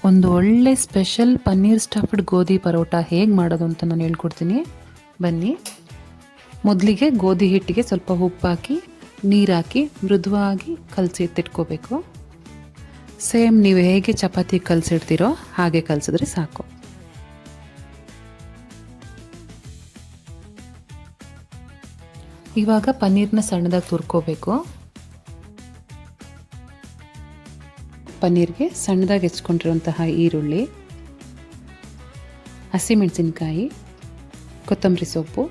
ಒಂದು ಒಳ್ಳೆ special paneer stuffed ಗೋಧಿ ಪರೋಟ ಹೇಗೆ ಮಾಡೋದು ಅಂತ ನಾನು ಹೇಳ್ಕೊಡ್ತೀನಿ, ಬನ್ನಿ. ಮೊದಲಿಗೆ ಗೋಧಿ ಹಿಟ್ಟಿಗೆ ಸ್ವಲ್ಪ ಉಪ್ಪು ಹಾಕಿ ನೀರು ಹಾಕಿ ಮೃದುವಾಗಿ ಕಲಸಿ ಎತ್ತಿಟ್ಕೋಬೇಕು. ಸೇಮ್ ನೀವು ಹೇಗೆ ಚಪಾತಿ ಕಲಸಿಡ್ತೀರೋ ಹಾಗೆ ಕಲಸಿದ್ರೆ ಸಾಕು. ಇವಾಗ ಪನ್ನೀರ್ನ ಸಣ್ಣದಾಗಿ ತುರ್ಕೋಬೇಕು. ಪನ್ನೀರ್ಗೆ ಸಣ್ಣದಾಗಿ ಹೆಚ್ಕೊಂಡಿರುವಂತಹ ಈರುಳ್ಳಿ, ಹಸಿಮೆಣಸಿನಕಾಯಿ, ಕೊತ್ತಂಬರಿ ಸೊಪ್ಪು,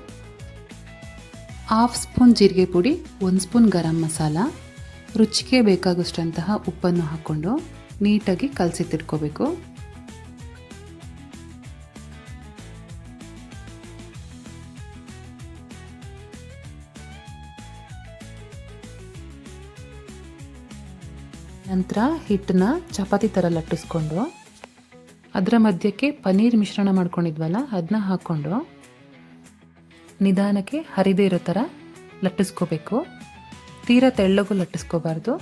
1/2 ಸ್ಪೂನ್ ಜೀರಿಗೆ ಪುಡಿ, 1 ಸ್ಪೂನ್ ಗರಂ ಮಸಾಲ, ರುಚಿಗೆ ಬೇಕಾಗುವಷ್ಟಂತಹ ಉಪ್ಪನ್ನು ಹಾಕ್ಕೊಂಡು ನೀಟಾಗಿ ಕಲಸಿಟ್ಟಿಟ್ಕೋಬೇಕು. ನಂತರ ಹಿಟ್ಟನ್ನ ಚಪಾತಿ ಥರ ಲಟ್ಟಿಸ್ಕೊಂಡು ಅದರ ಮಧ್ಯಕ್ಕೆ ಪನ್ನೀರ್ ಮಿಶ್ರಣ ಮಾಡ್ಕೊಂಡಿದ್ವಲ್ಲ ಅದನ್ನ ಹಾಕ್ಕೊಂಡು ನಿಧಾನಕ್ಕೆ ಹರಿದೇ ಇರೋ ಥರ ಲಟ್ಟಿಸ್ಕೋಬೇಕು. ತೀರಾ ತೆಳ್ಳಗೂ ಲಟ್ಟಿಸ್ಕೋಬಾರ್ದು,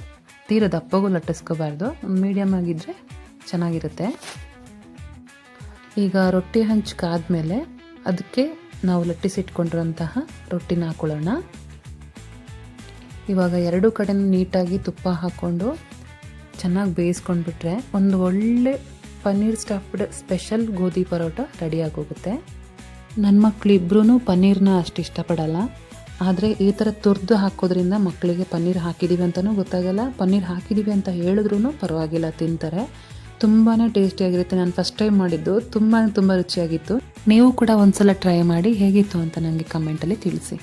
ತೀರಾ ದಪ್ಪಗೂ ಲಟ್ಟಿಸ್ಕೋಬಾರ್ದು, ಮೀಡಿಯಮ್ ಆಗಿದ್ದರೆ ಚೆನ್ನಾಗಿರುತ್ತೆ. ಈಗ ರೊಟ್ಟಿ ಹಂಚ್ಕಾದ್ಮೇಲೆ ಅದಕ್ಕೆ ನಾವು ಲಟ್ಟಿಸಿಟ್ಕೊಂಡಿರೋಂತಹ ರೊಟ್ಟಿನ ಹಾಕೊಳ್ಳೋಣ. ಇವಾಗ ಎರಡು ಕಡೆ ನೀಟಾಗಿ ತುಪ್ಪ ಹಾಕ್ಕೊಂಡು ಚೆನ್ನಾಗಿ ಬೇಯಿಸ್ಕೊಂಡ್ಬಿಟ್ರೆ ಒಂದು ಒಳ್ಳೆ ಪನ್ನೀರ್ ಸ್ಟಫ್ಡ್ ಸ್ಪೆಷಲ್ ಗೋಧಿ ಪರೋಟ ರೆಡಿಯಾಗೋಗುತ್ತೆ. ನನ್ನ ಮಕ್ಕಳಿಬ್ರೂ ಪನ್ನೀರ್ನ ಅಷ್ಟು ಇಷ್ಟಪಡಲ್ಲ, ಆದರೆ ಈ ಥರ ತುರಿದು ಹಾಕೋದ್ರಿಂದ ಮಕ್ಕಳಿಗೆ ಪನ್ನೀರ್ ಹಾಕಿದ್ದೀವಿ ಅಂತಲೂ ಗೊತ್ತಾಗಲ್ಲ, ಪನ್ನೀರ್ ಹಾಕಿದ್ದೀವಿ ಅಂತ ಹೇಳಿದ್ರೂ ಪರವಾಗಿಲ್ಲ, ತಿಂತಾರೆ. ತುಂಬಾ ಟೇಸ್ಟಿಯಾಗಿರುತ್ತೆ. ನಾನು ಫಸ್ಟ್ ಟೈಮ್ ಮಾಡಿದ್ದು ತುಂಬ ರುಚಿಯಾಗಿತ್ತು. ನೀವು ಕೂಡ ಒಂದ್ಸಲ ಟ್ರೈ ಮಾಡಿ ಹೇಗಿತ್ತು ಅಂತ ನನಗೆ ಕಮೆಂಟಲ್ಲಿ ತಿಳಿಸಿ.